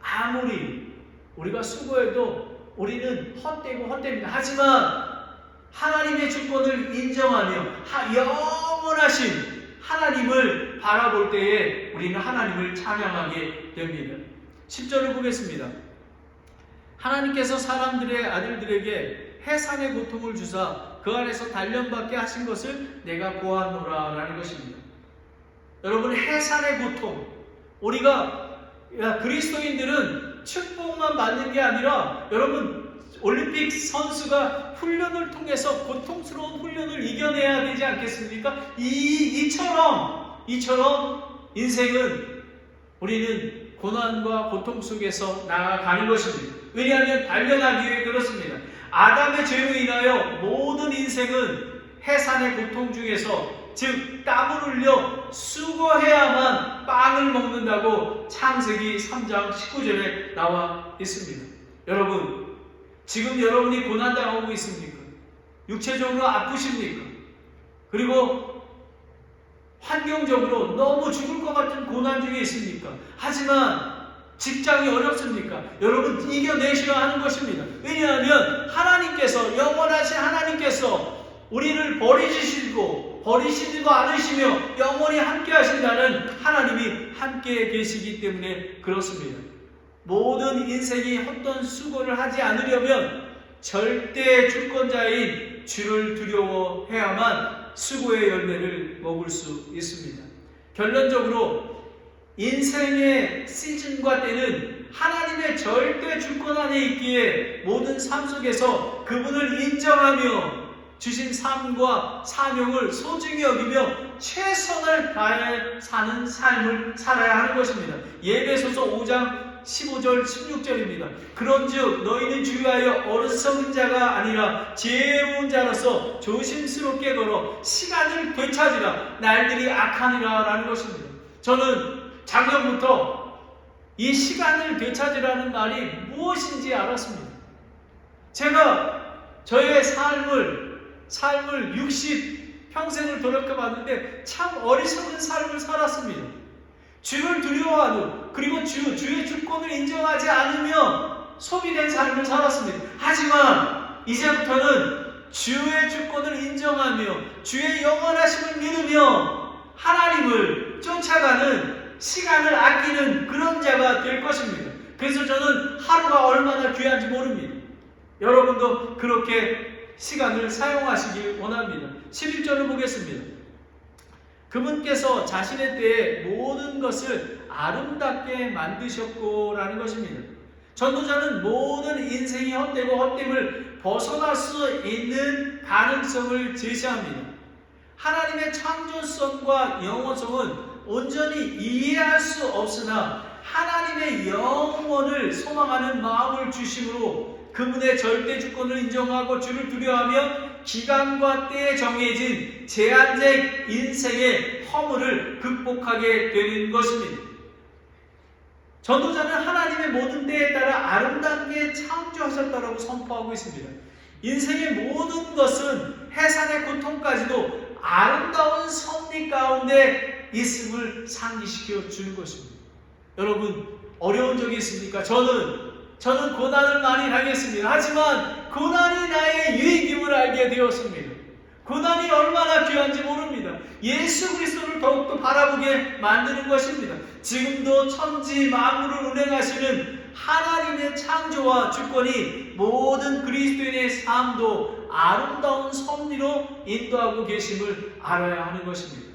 아무리 우리가 수고해도 우리는 헛되입니다. 하지만 하나님의 주권을 인정하며 영원하신 하나님을 바라볼 때에 우리는 하나님을 찬양하게 됩니다. 10절을 보겠습니다. 하나님께서 사람들의 아들들에게 해산의 고통을 주사 그 안에서 단련받게 하신 것을 내가 보았노라 라는 것입니다. 여러분, 해산의 고통, 우리가 그리스도인들은 축복만 받는 게 아니라, 여러분, 올림픽 선수가 훈련을 통해서 고통스러운 훈련을 이겨내야 되지 않겠습니까? 이처럼 인생은 우리는 고난과 고통 속에서 나아가는 것입니다. 왜냐하면 단련하기 위해 그렇습니다. 아담의 죄로 인하여 모든 인생은 해산의 고통 중에서, 즉 땀을 흘려 수고해야만 빵을 먹는다고 창세기 3장 19절에 나와 있습니다. 여러분, 지금 여러분이 고난당하고 있습니까? 육체적으로 아프십니까? 그리고 환경적으로 너무 죽을 것 같은 고난 중에 있습니까? 하지만 직장이 어렵습니까? 여러분, 이겨내셔야 하는 것입니다. 왜냐하면 하나님께서, 영원하신 하나님께서 우리를 버리시지도 않으시며 영원히 함께 하신다는 하나님이 함께 계시기 때문에 그렇습니다. 모든 인생이 헛된 수고를 하지 않으려면 절대 주권자인 주를 두려워해야만 수고의 열매를 먹을 수 있습니다. 결론적으로 인생의 시즌과 때는 하나님의 절대 주권 안에 있기에 모든 삶 속에서 그분을 인정하며 주신 삶과 사명을 소중히 여기며 최선을 다해 사는 삶을 살아야 하는 것입니다. 에베소서 5장 15절 16절입니다. 그런즉 너희는 주의 하여 어리석은 자가 아니라 지혜로운 자로서 조심스럽게 걸어 시간을 되찾으라. 날들이 악하니라 라는 것입니다. 저는 작년부터 이 시간을 되찾으라는 말이 무엇인지 알았습니다. 제가 저의 삶을 60평생을 돌이켜봤는데 참 어리석은 삶을 살았습니다. 주를 두려워하고 그리고 주의 주권을 인정하지 않으며 소비된 삶을 살았습니다. 하지만 이제부터는 주의 주권을 인정하며 주의 영원하심을 믿으며 하나님을 쫓아가는 시간을 아끼는 그런 자가 될 것입니다. 그래서 저는 하루가 얼마나 귀한지 모릅니다. 여러분도 그렇게 시간을 사용하시길 원합니다. 11절을 보겠습니다. 그분께서 자신의 때에 모든 것을 아름답게 만드셨고 라는 것입니다. 전도자는 모든 인생이 헛되고 헛됨을 벗어날 수 있는 가능성을 제시합니다. 하나님의 창조성과 영원성은 온전히 이해할 수 없으나 하나님의 영원을 소망하는 마음을 주심으로 그분의 절대 주권을 인정하고 주를 두려워하며 기간과 때에 정해진 제한적 인생의 허물을 극복하게 되는 것입니다. 전도자는 하나님의 모든 때에 따라 아름답게 창조하셨다고 선포하고 있습니다. 인생의 모든 것은 해산의 고통까지도 아름다운 섭리 가운데 있음을 상기시켜 주는 것입니다. 여러분, 어려운 적이 있습니까? 저는 고난을 많이 당했습니다. 하지만 고난이 나의 유익임을 알게 되었습니다. 고난이 얼마나 귀한지 모릅니다. 예수 그리스도를 더욱더 바라보게 만드는 것입니다. 지금도 천지 만물을 운행하시는 하나님의 창조와 주권이 모든 그리스도인의 삶도 아름다운 섭리로 인도하고 계심을 알아야 하는 것입니다.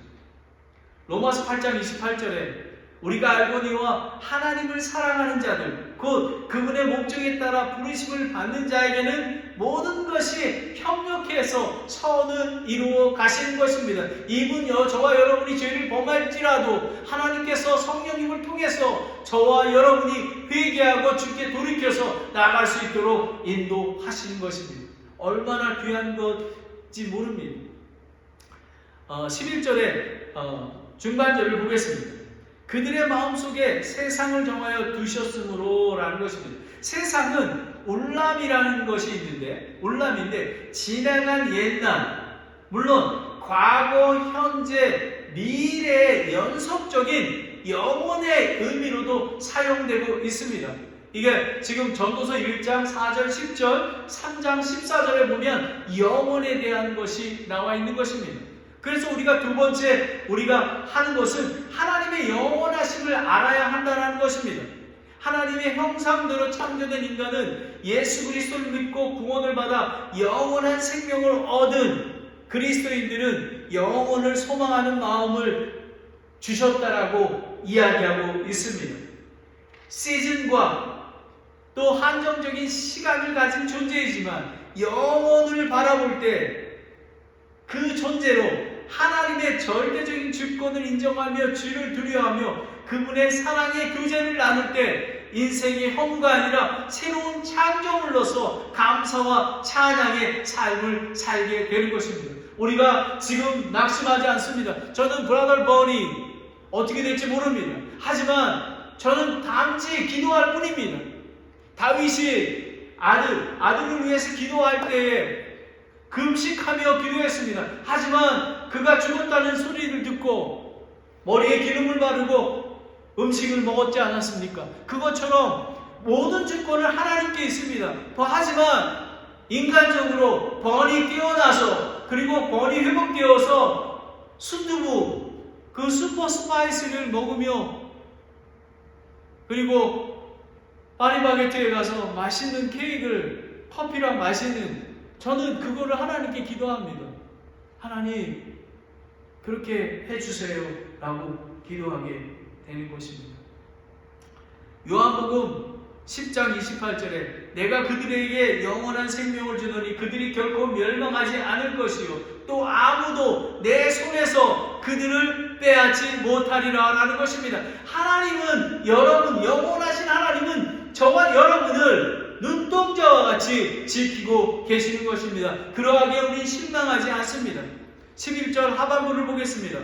로마서 8장 28절에 우리가 알거니와 하나님을 사랑하는 자들 곧 그분의 목적에 따라 부르심을 받는 자에게는 모든 것이 협력해서 선을 이루어 가시는 것입니다. 이분 저와 여러분이 죄를 범할지라도 하나님께서 성령님을 통해서 저와 여러분이 회개하고 주께 돌이켜서 나아갈 수 있도록 인도하시는 것입니다. 얼마나 귀한 것인지 모릅니다. 11절에 중반절을 보겠습니다. 그들의 마음속에 세상을 정하여 두셨으므로 라는 것입니다. 세상은 올람이라는 것이 올람인데 지나간 옛날, 물론 과거, 현재, 미래의 연속적인 영혼의 의미로도 사용되고 있습니다. 이게 지금 전도서 1장 4절 10절 3장 14절에 보면 영혼에 대한 것이 나와 있는 것입니다. 그래서 우리가 두 번째 우리가 하는 것은 하나님의 영원하심을 알아야 한다는 것입니다. 하나님의 형상대로 창조된 인간은 예수 그리스도를 믿고 구원을 받아 영원한 생명을 얻은 그리스도인들은 영혼을 소망하는 마음을 주셨다라고 이야기하고 있습니다. 시즌과 또 한정적인 시간을 가진 존재이지만 영혼을 바라볼 때 그 존재로 하나님의 절대적인 주권을 인정하며 주를 두려워하며 그분의 사랑의 교제를 나눌 때 인생의 허무가 아니라 새로운 창조물로서 감사와 찬양의 삶을 살게 되는 것입니다. 우리가 지금 낙심하지 않습니다. 저는 브라더 버니 어떻게 될지 모릅니다. 하지만 저는 단지 기도할 뿐입니다. 다윗이 아들을 위해서 기도할 때에 금식하며 기도했습니다. 하지만 그가 죽었다는 소리를 듣고 머리에 기름을 바르고 음식을 먹었지 않았습니까? 그것처럼 모든 주권은 하나님께 있습니다. 하지만 인간적으로 번이 깨어나서 그리고 번이 회복되어서 순두부 그 슈퍼 스파이스를 먹으며 그리고 파리바게트에 가서 맛있는 케이크를 커피랑 마시는 저는 그거를 하나님께 기도합니다. 하나님 그렇게 해주세요 라고 기도하게 되는 것입니다. 요한복음 10장 28절에 내가 그들에게 영원한 생명을 주노니 그들이 결코 멸망하지 않을 것이요 또 아무도 내 손에서 그들을 빼앗지 못하리라 라는 것입니다. 하나님은 영원하신 하나님은 저와 여러분을 눈동자와 같이 지키고 계시는 것입니다. 그러하게 우리는 실망하지 않습니다. 11절 하반부를 보겠습니다.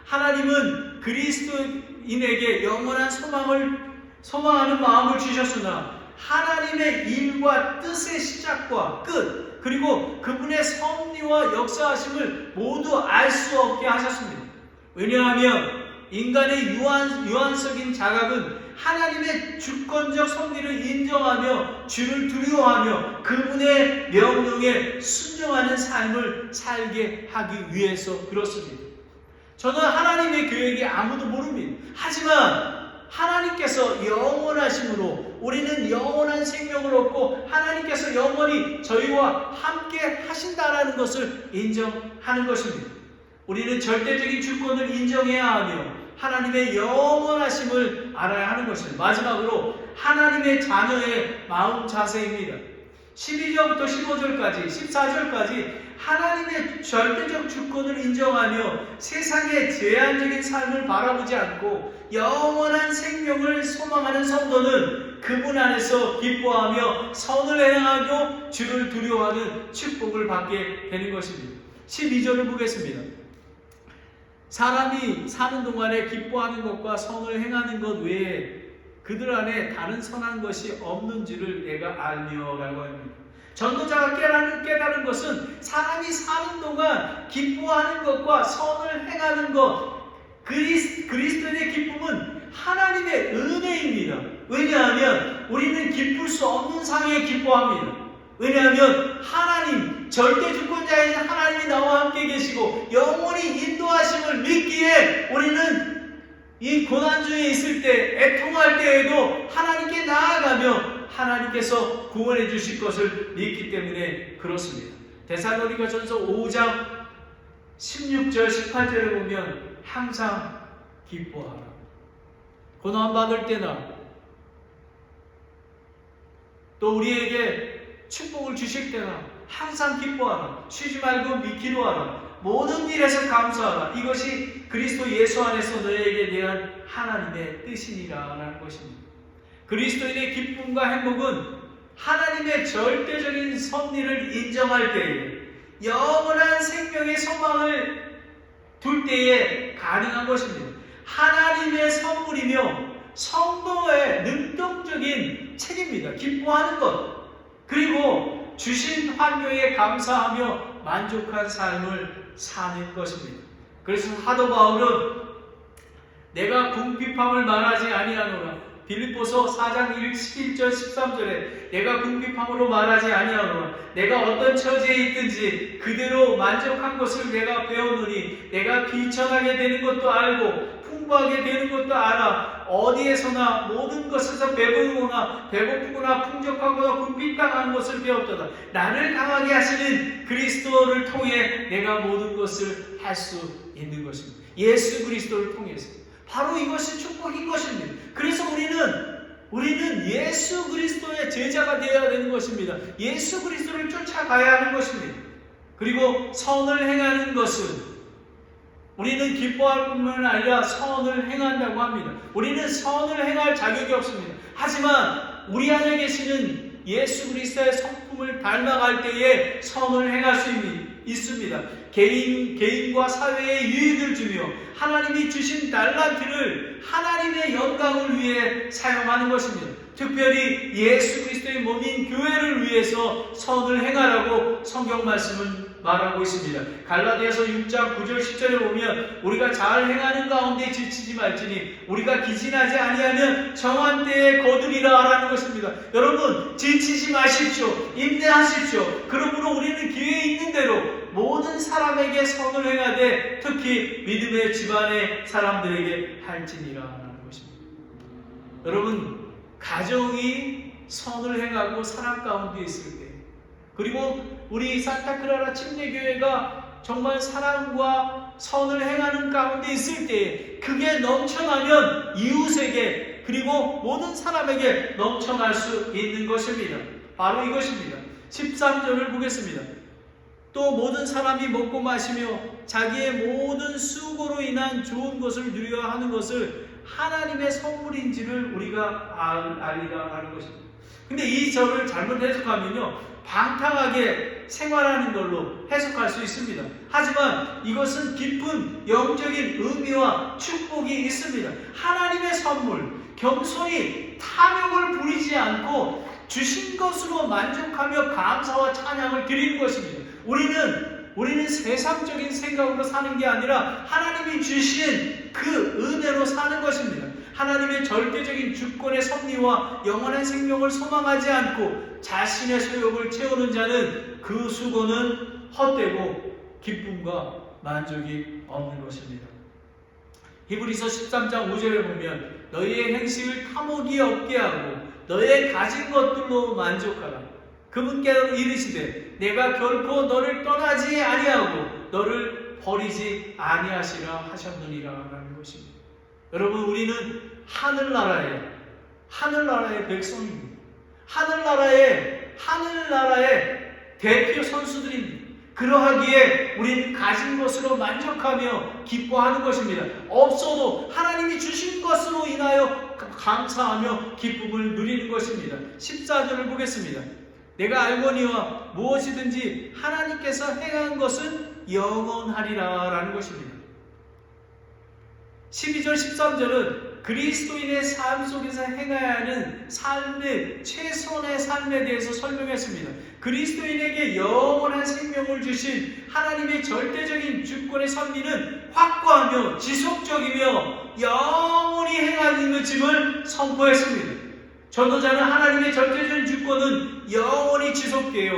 하나님은 그리스도인에게 영원한 소망하는 마음을 주셨으나 하나님의 일과 뜻의 시작과 끝 그리고 그분의 섭리와 역사하심을 모두 알 수 없게 하셨습니다. 왜냐하면 인간의 유한적인 자각은 하나님의 주권적 섭리를 인정하며 주를 두려워하며 그분의 명령에 순종하는 삶을 살게 하기 위해서 그렇습니다. 저는 하나님의 계획이 아무도 모릅니다. 하지만 하나님께서 영원하심으로 우리는 영원한 생명을 얻고 하나님께서 영원히 저희와 함께 하신다라는 것을 인정하는 것입니다. 우리는 절대적인 주권을 인정해야 하며 하나님의 영원하심을 알아야 하는 것입니다. 마지막으로 하나님의 자녀의 마음 자세입니다. 12절부터 15절까지 14절까지 하나님의 절대적 주권을 인정하며 세상의 제한적인 삶을 바라보지 않고 영원한 생명을 소망하는 성도는 그분 안에서 기뻐하며 선을 행하고 주를 두려워하는 축복을 받게 되는 것입니다. 12절을 보겠습니다. 사람이 사는 동안에 기뻐하는 것과 선을 행하는 것 외에 그들 안에 다른 선한 것이 없는 줄을 내가 알며 라고 합니다. 전도자가 깨달은 것은 사람이 사는 동안 기뻐하는 것과 선을 행하는 것 그리스도의 기쁨은 하나님의 은혜입니다. 왜냐하면 우리는 기쁠 수 없는 상황에 기뻐합니다. 왜냐하면 하나님 절대 주권자인 하나님이 나와 함께 계시고 영원히 인도하심을 믿기에 우리는 이 고난 중에 있을 때 애통할 때에도 하나님께 나아가며 하나님께서 구원해 주실 것을 믿기 때문에 그렇습니다. 데살로니가전서 5장 16절 18절을 보면 항상 기뻐하라. 고난 받을 때나 또 우리에게 축복을 주실 때나 항상 기뻐하라. 쉬지 말고 기도하라. 모든 일에서 감사하라. 이것이 그리스도 예수 안에서 너에게 대한 하나님의 뜻이니라라는 것입니다. 그리스도인의 기쁨과 행복은 하나님의 절대적인 섭리를 인정할 때에, 영원한 생명의 소망을 둘 때에 가능한 것입니다. 하나님의 선물이며 성도의 능동적인 책임입니다. 기뻐하는 것, 그리고 주신 환경에 감사하며 만족한 삶을 사는 것입니다. 그래서 사도 바울은 내가 궁핍함을 말하지 아니하노라. 빌립보서 4장 11절 13절에 내가 궁핍함으로 말하지 아니하노라. 내가 어떤 처지에 있든지 그대로 만족한 것을 내가 배웠노니 내가 비천하게 되는 것도 알고 풍부하게 되는 것도 알아. 어디에서나 모든 것에서 배부르거나 배고프거나 풍족하거나 궁핍당하는 것을 배웠도다. 나를 강하게 하시는 그리스도를 통해 내가 모든 것을 할 수 있는 것입니다. 예수 그리스도를 통해서. 바로 이것이 축복인 것입니다. 그래서 우리는 예수 그리스도의 제자가 되어야 되는 것입니다. 예수 그리스도를 쫓아가야 하는 것입니다. 그리고 선을 행하는 것은 우리는 기뻐할 뿐만 아니라 선을 행한다고 합니다. 우리는 선을 행할 자격이 없습니다. 하지만 우리 안에 계시는 예수 그리스도의 성품을 닮아갈 때에 선을 행할 수 있습니다. 개인과 사회에 유익을 주며 하나님이 주신 달란트를 하나님의 영광을 위해 사용하는 것입니다. 특별히 예수 그리스도의 몸인 교회를 위해서 선을 행하라고 성경 말씀은 말하고 있습니다. 갈라디아서 6장 9절 10절에 보면 우리가 잘 행하는 가운데 지치지 말지니 우리가 기진하지 아니하면 정한 때에 거두리라 라는 것입니다. 여러분, 지치지 마십시오. 인내하십시오. 그러므로 우리는 기회에 있는 대로 모든 사람에게 선을 행하되 특히 믿음의 집안의 사람들에게 할지니라 라는 것입니다. 여러분, 가정이 선을 행하고 사랑 가운데 있을 때, 그리고 우리 산타클라라 침례교회가 정말 사랑과 선을 행하는 가운데 있을 때 그게 넘쳐나면 이웃에게 그리고 모든 사람에게 넘쳐날 수 있는 것입니다. 바로 이것입니다. 13절을 보겠습니다. 또 모든 사람이 먹고 마시며 자기의 모든 수고로 인한 좋은 것을 누려야 하는 것을 하나님의 선물인지를 우리가 알리라 하는 것입니다. 근데 이 절을 잘못 해석하면요, 방탕하게 생활하는 걸로 해석할 수 있습니다. 하지만 이것은 깊은 영적인 의미와 축복이 있습니다. 하나님의 선물, 겸손히 탐욕을 부리지 않고 주신 것으로 만족하며 감사와 찬양을 드리는 것입니다. 우리는 세상적인 생각으로 사는 게 아니라 하나님이 주신 그 은혜로 사는 것입니다. 하나님의 절대적인 주권의 섭리와 영원한 생명을 소망하지 않고 자신의 소욕을 채우는 자는 그 수고는 헛되고 기쁨과 만족이 없는 것입니다. 히브리서 13장 5절에 보면 너희의 행실을 탐욕이 없게 하고 너의 가진 것들로 만족하라. 그분께로 이르시되 내가 결코 너를 떠나지 아니하고 너를 버리지 아니하시라 하셨느니라 라는 것입니다. 여러분, 우리는 하늘나라의 백성입니다. 하늘나라의 대표 선수들입니다. 그러하기에 우리는 가진 것으로 만족하며 기뻐하는 것입니다. 없어도 하나님이 주신 것으로 인하여 감사하며 기쁨을 누리는 것입니다. 14절을 보겠습니다. 내가 알거니와 무엇이든지 하나님께서 행한 것은 영원하리라 라는 것입니다. 12절 13절은 그리스도인의 삶 속에서 행해야 하는 삶의 최선의 삶에 대해서 설명했습니다. 그리스도인에게 영원한 생명을 주신 하나님의 절대적인 주권의 섭리는 확고하며 지속적이며 영원히 행하는 것임을 선포했습니다. 전도자는 하나님의 절대적인 주권은 영원히 지속되어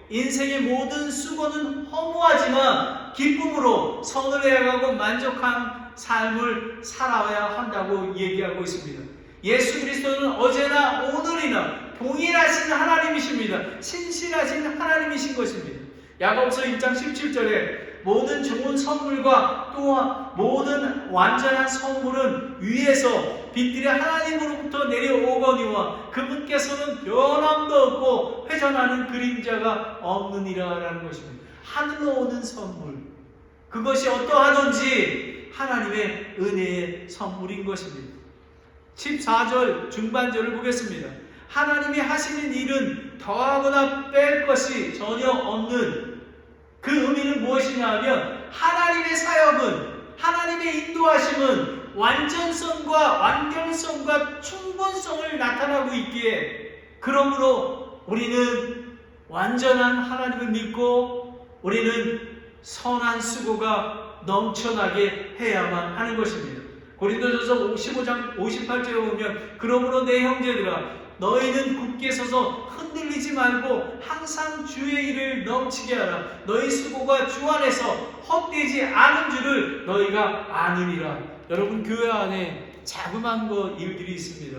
인생의 모든 수고는 허무하지만 기쁨으로 선을 해가고 만족한 삶을 살아야 한다고 얘기하고 있습니다. 예수 그리스도는 어제나 오늘이나 동일하신 하나님이십니다. 신실하신 하나님이신 것입니다. 야고보서 1장 17절에 모든 좋은 선물과 또한 모든 완전한 선물은 위에서 빛들이 하나님으로부터 내려오거니와 그분께서는 변함도 없고 회전하는 그림자가 없느니라라는 것입니다. 하늘로 오는 선물, 그것이 어떠하든지 하나님의 은혜의 선물인 것입니다. 14절 중반절을 보겠습니다. 하나님이 하시는 일은 더하거나 뺄 것이 전혀 없는, 그 의미는 무엇이냐 하면 하나님의 사역은, 하나님의 인도하심은 완전성과 완결성과 충분성을 나타나고 있기에, 그러므로 우리는 완전한 하나님을 믿고 우리는 선한 수고가 넘쳐나게 해야만 하는 것입니다. 고린도전서 15장 58절에 보면 그러므로 내 형제들아 너희는 굳게 서서 흔들리지 말고 항상 주의 일을 넘치게 하라. 너희 수고가 주 안에서 헛되지 않은 줄을 너희가 아느니라. 여러분, 교회 안에 자그마한 일들이 있습니다.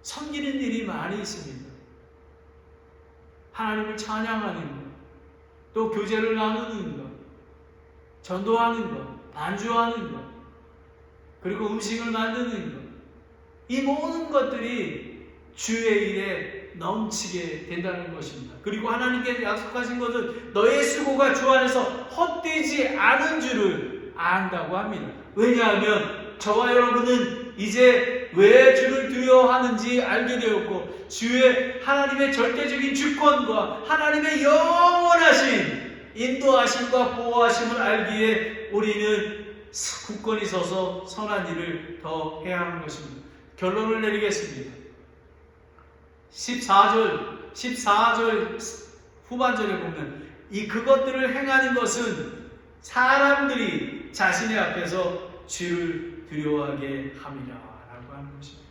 섬기는 일이 많이 있습니다. 하나님을 찬양하는 것, 또 교제를 나누는 것, 전도하는 것, 반주하는 것, 그리고 음식을 만드는 것, 이 모든 것들이 주의 일에 넘치게 된다는 것입니다. 그리고 하나님께서 약속하신 것은 너의 수고가 주 안에서 헛되지 않은 줄을 안다고 합니다. 왜냐하면 저와 여러분은 이제 왜 주를 두려워하는지 알게 되었고, 주의 하나님의 절대적인 주권과 하나님의 영원하신 인도하심과 보호하심을 알기에 우리는 굳건히 서서 선한 일을 더 해야 하는 것입니다. 결론을 내리겠습니다. 14절 후반절에 보면 그것들을 행하는 것은 사람들이 자신의 앞에서 주를 두려워하게 함이라 라고 하는 것입니다.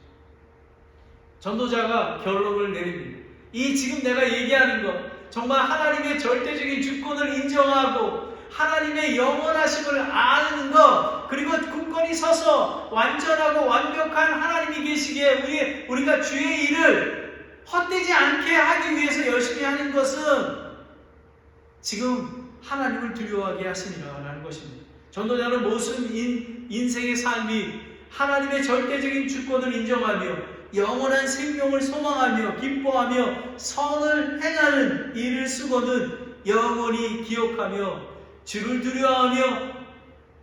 전도자가 결론을 내립니다. 지금 내가 얘기하는 것, 정말 하나님의 절대적인 주권을 인정하고 하나님의 영원하심을 아는 것, 그리고 굳건히 서서 완전하고 완벽한 하나님이 계시기에 우리가 주의 일을 헛되지 않게 하기 위해서 열심히 하는 것은 지금 하나님을 두려워하게 하시니라라는 것입니다. 전도자는 무슨 인생의 삶이 하나님의 절대적인 주권을 인정하며 영원한 생명을 소망하며 기뻐하며 선을 행하는 일을 쓰고는 영원히 기억하며 주를 두려워하며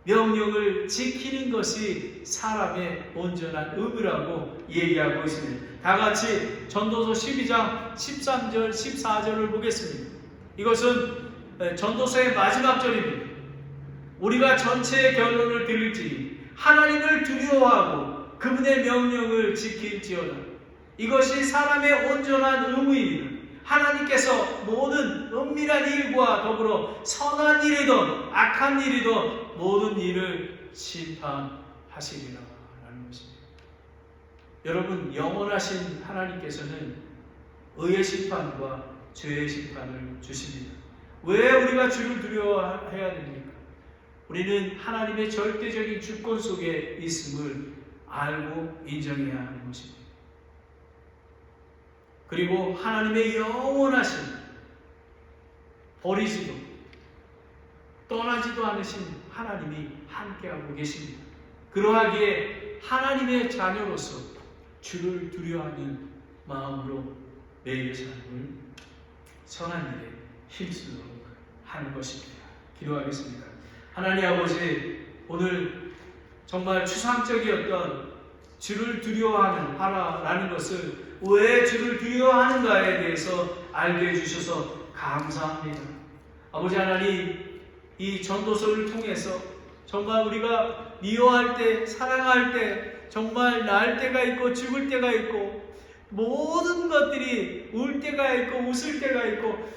명령을 지키는 것이 사람의 온전한 의무라고 얘기하고 있습니다. 다 같이 전도서 12장 13절 14절을 보겠습니다. 이것은 전도서의 마지막 절입니다. 우리가 전체의 결론을 들을지니 하나님을 두려워하고 그분의 명령을 지킬지어다. 이것이 사람의 온전한 의무입니다. 하나님께서 모든 은밀한 일과 더불어 선한 일이든 악한 일이든 모든 일을 심판하시리라 라는 것입니다. 여러분, 영원하신 하나님께서는 의의 심판과 죄의 심판을 주십니다. 왜 우리가 주를 두려워해야 됩니까? 우리는 하나님의 절대적인 주권 속에 있음을 알고 인정해야 하는 것입니다. 그리고 하나님의 영원하신, 버리지도 떠나지도 않으신 하나님이 함께하고 계십니다. 그러하기에 하나님의 자녀로서 주를 두려워하는 마음으로 매일의 삶을 선한 일에 힘쓰도록 하는 것입니다. 기도하겠습니다. 하나님 아버지, 오늘 정말 추상적이었던 주를 두려워하는 하라라는 것을 왜 주를 두려워하는가에 대해서 알게 해주셔서 감사합니다. 아버지 하나님, 이 전도서를 통해서 정말 우리가 미워할 때, 사랑할 때, 정말 날 때가 있고 죽을 때가 있고 모든 것들이 울 때가 있고 웃을 때가 있고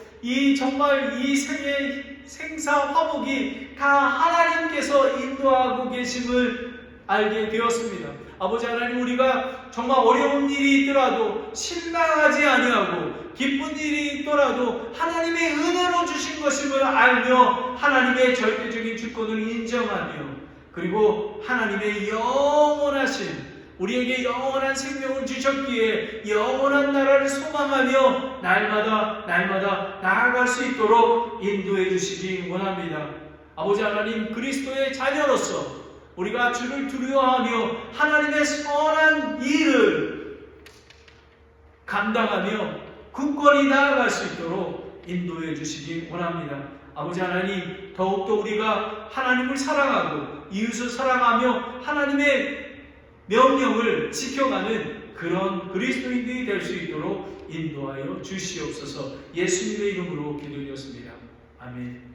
정말 이 생의 생사화복이 다 하나님께서 인도하고 계심을 알게 되었습니다. 아버지 하나님, 우리가 정말 어려운 일이 있더라도 실망하지 아니하고 기쁜 일이 있더라도 하나님의 은혜로 주신 것임을 알며 하나님의 절대적인 주권을 인정하며 그리고 하나님의 영원하신, 우리에게 영원한 생명을 주셨기에 영원한 나라를 소망하며 날마다 나아갈 수 있도록 인도해 주시기 원합니다. 아버지 하나님, 그리스도의 자녀로서 우리가 주를 두려워하며 하나님의 선한 일을 감당하며 굳건히 나아갈 수 있도록 인도해 주시기 원합니다. 아버지 하나님, 더욱더 우리가 하나님을 사랑하고 이웃을 사랑하며 하나님의 명령을 지켜가는 그런 그리스도인들이 될 수 있도록 인도하여 주시옵소서. 예수님의 이름으로 기도드렸습니다. 아멘.